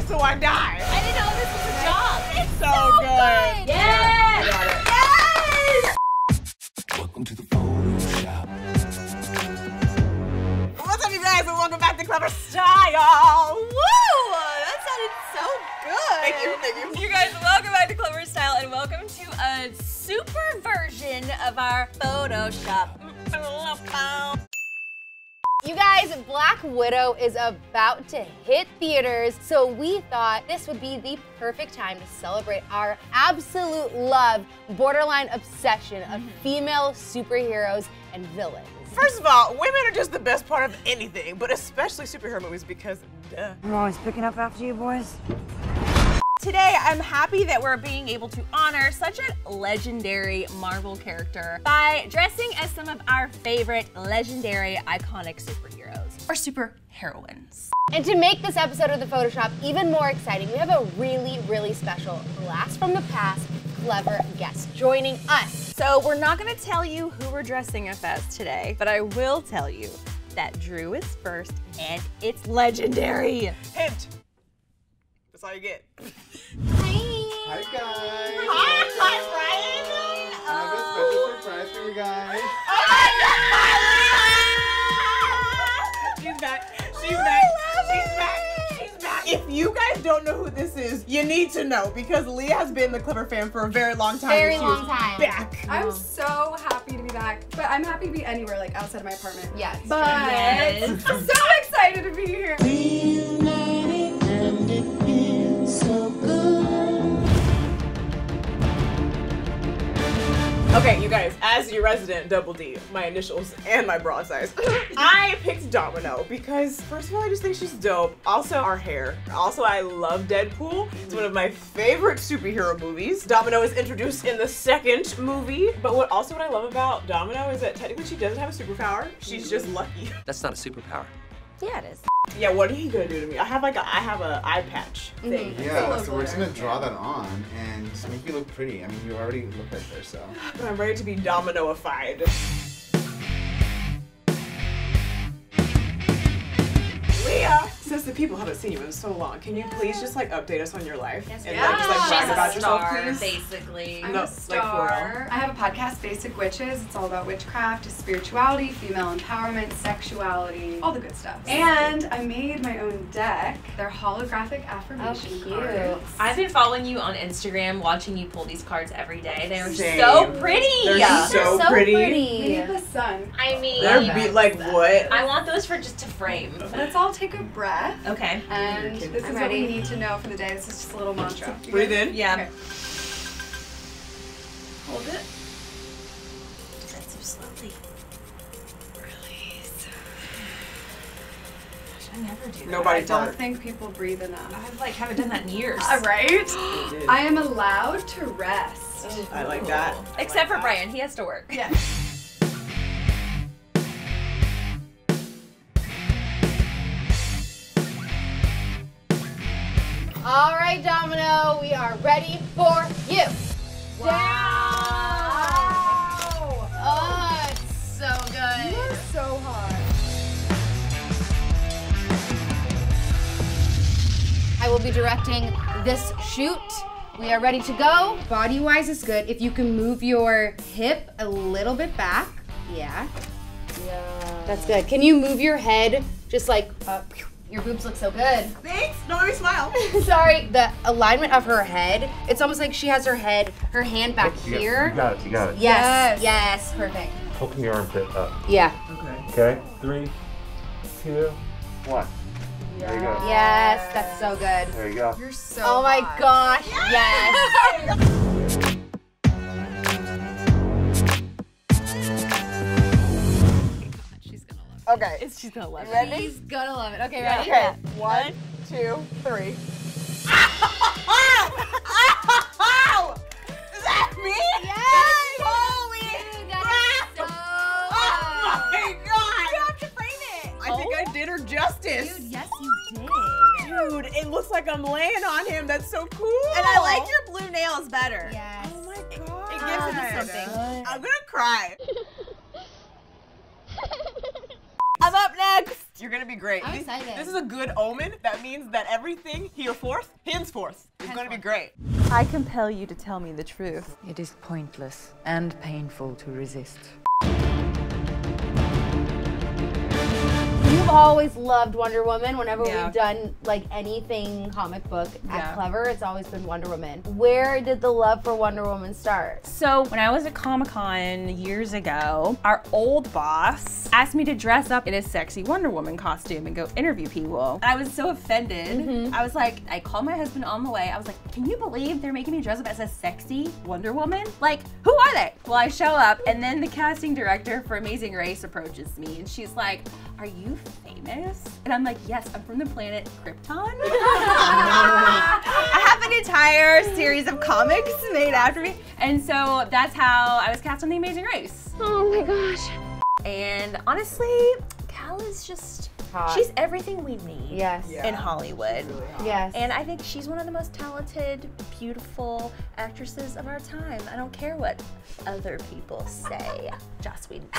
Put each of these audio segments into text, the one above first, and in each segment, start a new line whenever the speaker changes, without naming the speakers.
so I die.
I didn't know this was a job.
It's so good.
Yes!
Got it.
Yes!
Welcome to the Photoshop.
What's up, you guys, and welcome back to Clevver Style.
Woo! That sounded so good.
Thank you, thank you.
You guys, welcome back to Clevver Style, and welcome to a super version of our Photoshop.
You guys, Black Widow is about to hit theaters, so we thought this would be the perfect time to celebrate our absolute love, borderline obsession of female superheroes and villains.
First of all, women are just the best part of anything, but especially superhero movies because, duh.
I'm always picking up after you boys.
Today, I'm happy that we're being able to honor such a legendary Marvel character by dressing as some of our favorite legendary, iconic superheroes, or superheroines.
And to make this episode of the Photoshop even more exciting, we have a really, really special blast from the past Clevver guest joining us.
So we're not gonna tell you who we're dressing up as today, but I will tell you that Drew is first, and it's legendary.
Hint. That's all you get.
Hi guys!
Hi, Bryan!
I have a special surprise for you guys.
She's back. She's back. She's back. She's back. If you guys don't know who this is, you need to know because Leah has been the Clevver fan for a very long time.
Very
and
long
she is
time.
Back.
I'm so happy to be back, but I'm happy to be anywhere, like outside of my apartment.
Yes.
But
Yes.
I'm so excited to be here.
Okay, you guys, as your resident double D, my initials and my bra size, I picked Domino because first of all, I just think she's dope. Also, our hair. Also, I love Deadpool. It's one of my favorite superhero movies. Domino is introduced in the second movie, but what I love about Domino is that technically she doesn't have a superpower. She's just lucky.
That's not a superpower.
Yeah, it is.
Yeah, what are you gonna do to me? I have an eye patch thing.
Yeah, so we're just gonna draw that on and just make you look pretty. I mean, you already look like her, so.
But I'm ready to be Domino-ified. Leah, since the people haven't seen you in so long, can you please just like update us on your life?
Yes,
and
yeah.
like, just like brag
She's
about
a
yourself,
star,
please?
basically.
I'm
No,
a
like, for
star. I have a podcast, Basic Witches. It's all about witchcraft, spirituality, female empowerment, sexuality, all the good stuff. And I made my own deck. They're holographic affirmation
cute.
cards.
I've been following you on Instagram, watching you pull these cards every day. They are
Same.
so pretty.
They're so pretty.
We need the sun.
I mean,
They're like what?
I want those for just to frame.
Let's all take a breath.
Okay.
And this is
I'm
what
ready.
we need to know for the day. This is just a little mantra. You
Breathe
good?
in.
Yeah.
Okay.
Hold it. That's so slowly.
Release.
Gosh, I never do that.
Nobody
I don't
fart.
think people breathe enough.
I haven't done that in years.
Right?
did.
I am allowed to rest.
I like that.
Except for Bryan, he has to work.
Yeah.
All right, Domino, we are ready for you.
Wow.
Oh, it's so good.
You're so hot.
I will be directing this shoot. We are ready to go. Body-wise is good. If you can move your hip a little bit back. Yeah. Yeah. That's good. Can you move your head just like up? Your boobs look so good.
Thanks. Don't make me smile.
Sorry, the alignment of her head, it's almost like she has her hand back here.
You got it, you got it.
Yes, yes, perfect.
Poking your armpit up.
Yeah.
Okay, 3, 2, 1. There you go.
Yes, that's so good.
There you go.
You're so
Oh my
hot.
gosh, yes.
Okay.
She's gonna love it.
Ready?
He's gonna love it. Okay, ready?
Okay. 1, 2, 3. Is that me?
Yes!
Holy
Dude, that is
crap!
so
Oh my god!
You have to frame it.
I think I did her justice.
Dude, yes, you did.
Dude, it looks like I'm laying on him. That's so cool.
And I like your blue nails better.
Yes.
Oh my god.
It gives it something.
I'm gonna cry.
I'm up next.
You're gonna be great.
I'm excited.
This is a good omen. That means that everything henceforth is gonna be great.
I compel you to tell me the truth.
It is pointless and painful to resist.
You've always loved Wonder Woman. Whenever
Yeah.
we've done like anything comic book
Yeah.
at Clevver, it's always been Wonder Woman. Where did the love for Wonder Woman start?
So when I was at Comic-Con years ago, our old boss asked me to dress up in a sexy Wonder Woman costume and go interview people. I was so offended. I was like, I called my husband on the way. I was like, can you believe they're making me dress up as a sexy Wonder Woman? Like, who are they? Well, I show up and then the casting director for Amazing Race approaches me and she's like, are you famous? And I'm like, yes, I'm from the planet Krypton. I have an entire series of comics made after me. And so that's how I was cast on The Amazing Race.
Oh my gosh.
And honestly, Cal is just,
Hot.
she's everything we need
Yes.
in Hollywood.
Yes.
And I think she's one of the most talented, beautiful actresses of our time. I don't care what other people say. Joss Whedon.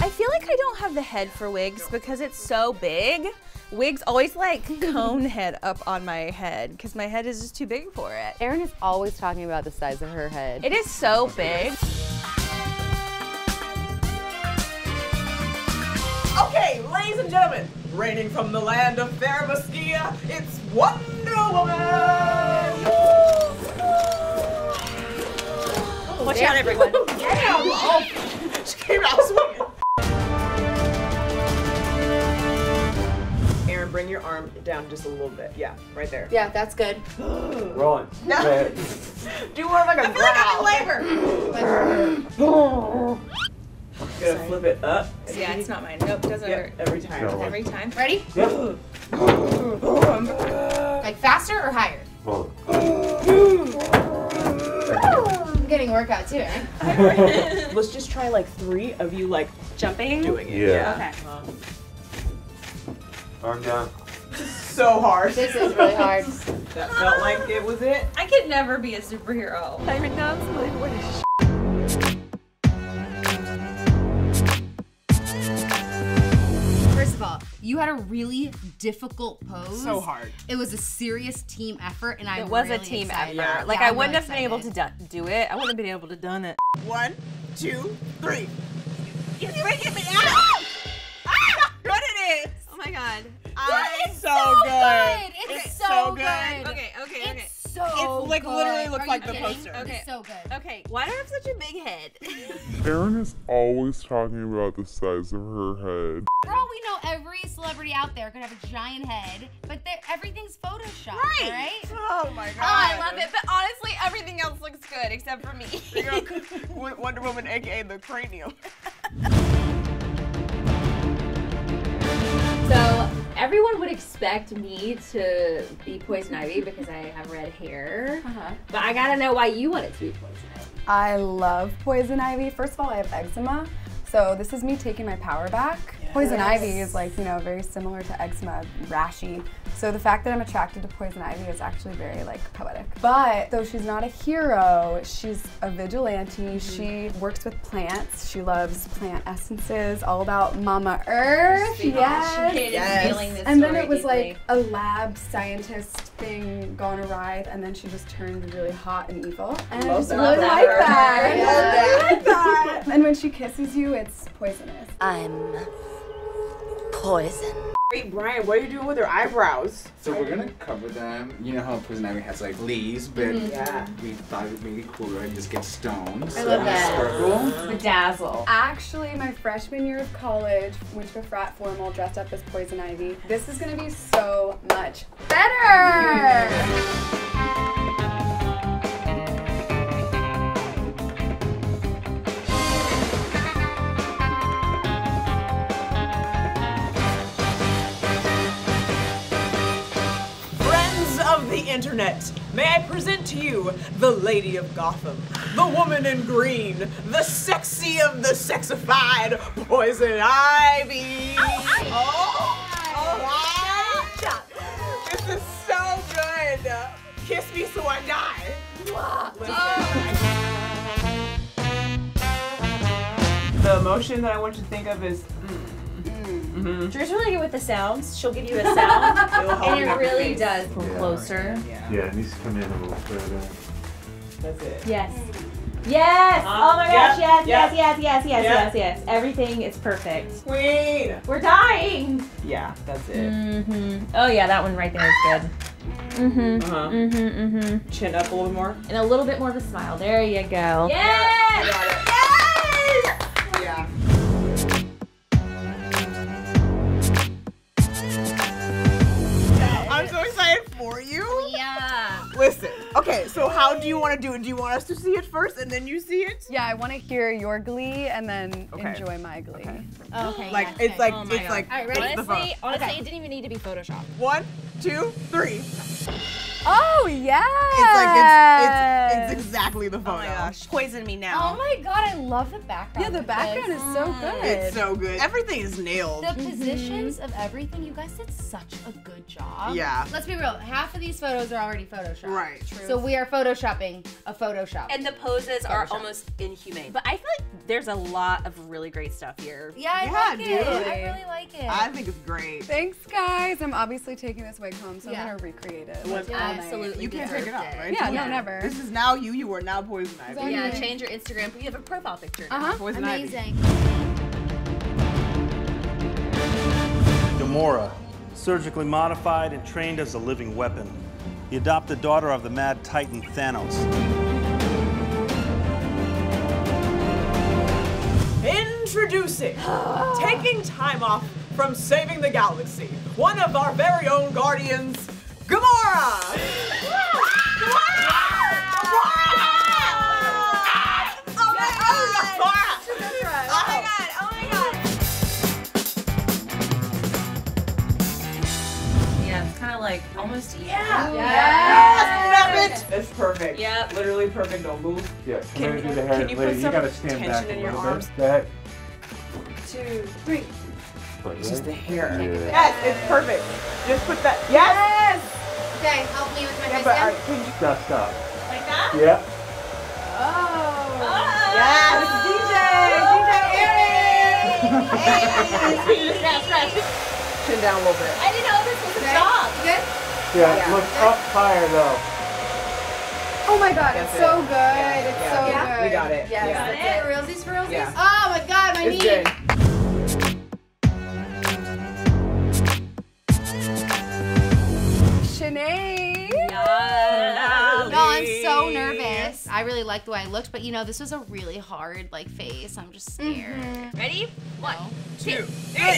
I feel like I don't have the head for wigs because it's so big. Wigs always like cone head up on my head because my head is just too big for it.
Erin is always talking about the size of her head.
It is so big.
Okay, ladies and gentlemen, reigning from the land of fair Muskia, it's Wonder Woman!
Watch out, everyone.
Damn! Oh, she came out swinging. Erin, bring your arm down just a little bit. Yeah, right there.
Yeah, that's good.
Rolling.
No.
Red.
Do more like a
I feel like I'm in labor.
Gonna flip it up.
Yeah, it's not mine. Nope, doesn't
Yep,
hurt.
every time.
No.
Every time.
Ready?
Yeah.
Like faster or higher?
Rolling.
I'm getting a workout too, right?
Let's just try like 3 of you like
Jumping?
doing it.
Yeah.
Okay.
Arm down.
So hard.
This is really hard.
That felt like it was it.
I could never be a superhero. I'm
First of all, you had a really difficult pose.
So hard.
It was a serious team effort, and I'm
It was
really
a team
excited.
effort.
Yeah.
Like
Yeah,
I
I'm
wouldn't
really
have been able to
excited.
do it. I wouldn't have been able to done it.
1, 2, 3.
You're freaking me out!
What it is?
Oh my god.
It's
so good.
It's
so
so
good.
good.
Okay.
It's so
It's like
good.
literally looks
Are
like
you
the
kidding?
poster.
Okay.
It's so good.
Okay, why do I have such a big head?
Erin is always talking about the size of her head.
For all we know, every celebrity out there could have a giant head, but everything's photoshopped, right?
Oh my god.
Oh, I love it, but honestly, everything else looks good except for me.
There you go. Wonder Woman, aka the cranium.
So everyone would expect me to be Poison Ivy because I have red hair. But I gotta know why you wanted to be Poison Ivy.
I love Poison Ivy. First of all, I have eczema, so this is me taking my power back. Poison Ivy is like, you know, very similar to eczema, rashy. So the fact that I'm attracted to Poison Ivy is actually very like poetic. But though she's not a hero, she's a vigilante. She works with plants. She loves plant essences, all about Mama Earth. Yes.
Feeling this
And then
story
it was
deeply.
like a lab scientist thing gone awry, and then she just turned really hot and evil. And I just really like that. I really like that. And when she kisses you, it's poisonous.
I'm poison.
Wait, Bryan, what are you doing with her eyebrows?
So we're gonna cover them. You know how Poison Ivy has like leaves, but
Yeah.
we thought it would make it cooler and just get stones.
I love that.
Sparkle.
Bedazzle.
Actually, my freshman year of college, went to a frat formal dressed up as Poison Ivy. This is gonna be so much better!
Friends of the internet, may I present to you the Lady of Gotham, the woman in green, the sexy of the sexified Poison Ivy. This is so good. Kiss me so I die. The emotion that I want you to think of is
Drew's really good with the sounds. She'll give you a sound, and it really does. Pull closer.
Yeah, it needs to come in a little further.
That's it.
Yes. Yes! Oh my gosh,
yep,
yes. Everything is perfect.
Queen!
We're dying!
Yeah, that's it.
Oh yeah, that one right there is good.
Chin up a little more.
And a little bit more of a smile. There you go.
Yes!
Yes!
Yeah. I'm so excited for you.
Yeah.
Listen, okay, so how do you want to do it? Do you want us to see it first and then you see it?
Yeah, I want to hear your glee and then enjoy my glee.
Okay.
Like,
yeah.
it's like,
Oh my
it's
God.
like,
All right, ready?
it's the phone.
Honestly, it didn't even need to be Photoshopped.
1, 2, 3.
Oh yeah!
It's like, it's exactly the photo.
Oh my gosh. Poison me now.
Oh my god, I love the background.
Yeah, the background is so good.
It's so good. Everything is nailed.
The positions of everything, you guys did such a good job.
Yeah.
Let's be real, half of these photos are already photoshopped.
Right.
So we are photoshopping a Photoshop.
And the poses are almost inhumane. But I feel like there's a lot of really great stuff here.
yeah, I
Yeah,
like
dude.
it. I really like it.
I think it's great.
Thanks, guys. I'm obviously taking this wig home, so
Yeah.
I'm gonna recreate it.
What's
all night.
Absolutely.
You can't take it out, right?
Yeah,
You
no,
can't.
never.
This is now you. You are now Poison Ivy.
Exactly.
Yeah, change your Instagram. But you have a profile picture now.
Poison Ivy.
Amazing.
Gamora, surgically modified and trained as a living weapon. The adopted daughter of the mad titan Thanos.
Introducing, taking time off from saving the galaxy, one of our very own guardians, Gamora!
Yeah, it's kind of like almost equal.
Yes! That's perfect.
Yep.
Literally perfect. Don't move.
Yeah,
Can-
come in, do the hair.
can you put
Lady, you
some
gotta stand back
tension
a
in your
little
arms?
bit. Back.
2, 3.
Like
It's just
that.
the hair.
Yeah.
Yes, it's perfect. Just put that. Yes!
Okay, help me with my
Yeah,
face
but
again.
can you?
Stop.
Like that?
Yeah.
Yes! DJ!
Scratch.
Chin down a little bit.
I didn't know this was a job.
Good?
Yeah, look up higher though.
Oh my god, it's
That's
so
it.
good. It's
Yeah.
so
Yeah.
good.
We got it.
Yes,
Yeah.
that's it. Realsies for realsies.
Yeah.
Oh my god, my knee.
It's good.
Sinead.
No, I'm so nervous. I really like the way I looked, but you know, this was a really hard face. I'm just scared.
Ready? 1, 2,
3. Dude,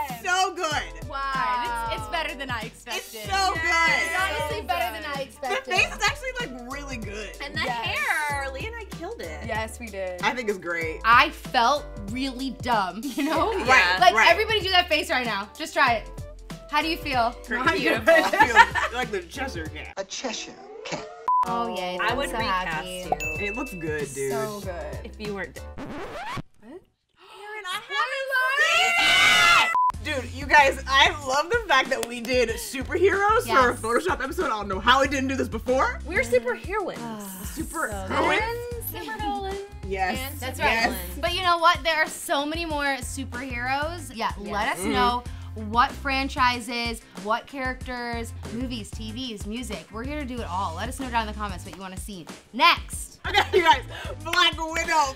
it's so good.
Wow. It's better than I expected.
It's so good.
It's honestly better than I
The
expected.
face is actually really good.
And the hair, Leah and I killed it.
Yes, we did.
I think it's great.
I felt really dumb, you know?
Right,
Like
right.
everybody do that face right now. Just try it. How do you feel?
Beautiful. I feel like the Cheshire Cat.
A Cheshire Cat.
Oh yay.
I would
so
recast
happy.
you
It looks good, dude.
So good.
if you weren't.
Dude, you guys, I love the fact that we did superheroes for a
Yes.
Photoshop episode. I don't know how we didn't do this before.
We're superheroines.
Super
Super Nolan.
Yes.
That's right.
Yes.
But you know what? There are so many more superheroes. Yeah, let us know what franchises, what characters, movies, TVs, music. We're here to do it all. Let us know down in the comments what you want to see next.
Okay, you guys, Black Widow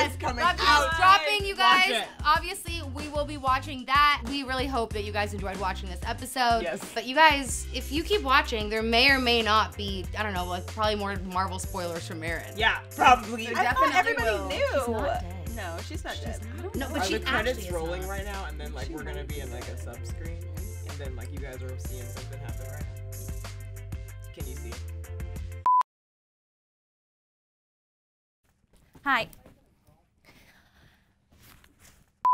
is coming
Black
out.
Widow's dropping, you
Watch
guys.
it.
Obviously, we will be watching that. We really hope that you guys enjoyed watching this episode.
Yes.
But you guys, if you keep watching, there may or may not be, I don't know, probably more Marvel spoilers from Erin.
Yeah, probably.
There
I thought
definitely
everybody
will.
knew.
She's not dead. No, she's not dead.
No, but
Are
she
the credits
actually is
rolling
not.
right now, and then we're gonna be in a sub screen, and then you guys are seeing something happen right now. Can you see?
Hi.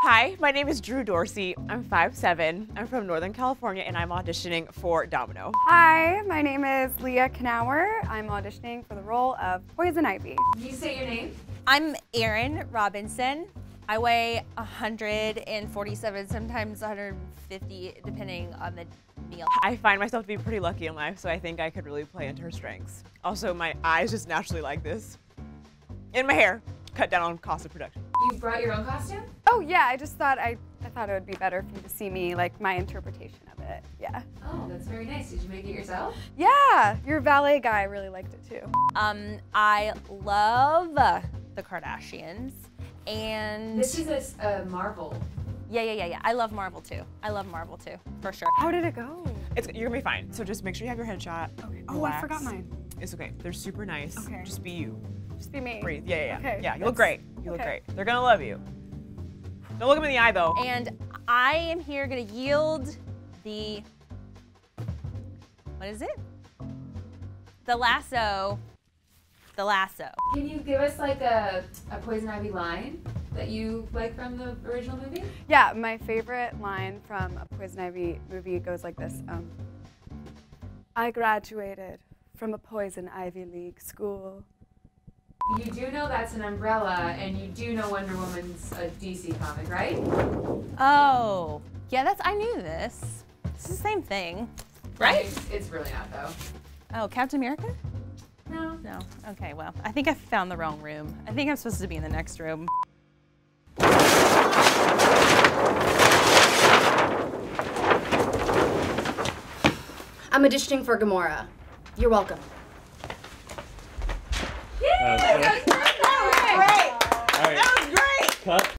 Hi, my name is Drew Dorsey. I'm 5'7". I'm from Northern California, and I'm auditioning for Domino.
Hi, my name is Leah Knauer. I'm auditioning for the role of Poison Ivy.
Can you say your name?
I'm Erin Robinson. I weigh 147, sometimes 150, depending on the meal.
I find myself to be pretty lucky in life, so I think I could really play into her strengths. Also, my eyes just naturally like this. And my hair, cut down on cost of production.
You brought your own costume?
Oh yeah, I just thought I thought it would be better for you to see me, like my interpretation of it. Yeah.
Oh, that's very nice. Did you make it yourself?
Yeah, your valet guy really liked it too.
I love the Kardashians, and
This is a Marvel.
Yeah. I love Marvel too. For sure.
How did it go?
You're gonna be fine. So just make sure you have your headshot.
Okay. Oh,
Relax.
I forgot mine.
It's okay. They're super nice.
Okay.
Just be you.
Just be me.
Breathe. Yeah.
Okay.
Yeah, you look great. You look great. They're gonna love you. Don't look them in the eye though.
And I am here gonna yield the, what is it? The lasso. The lasso.
Can you give us like a Poison Ivy line that you like from the original movie?
Yeah, my favorite line from a Poison Ivy movie goes like this. I graduated from a Poison Ivy League school.
You do know that's an umbrella, and you do know Wonder Woman's a DC comic, right?
Oh, yeah, I knew this. It's the same thing, right?
It's really not though.
Oh, Captain America?
No.
No. Okay, well, I think I found the wrong room. I think I'm supposed to be in the next room.
I'm auditioning for Gamora. You're welcome.
Yay!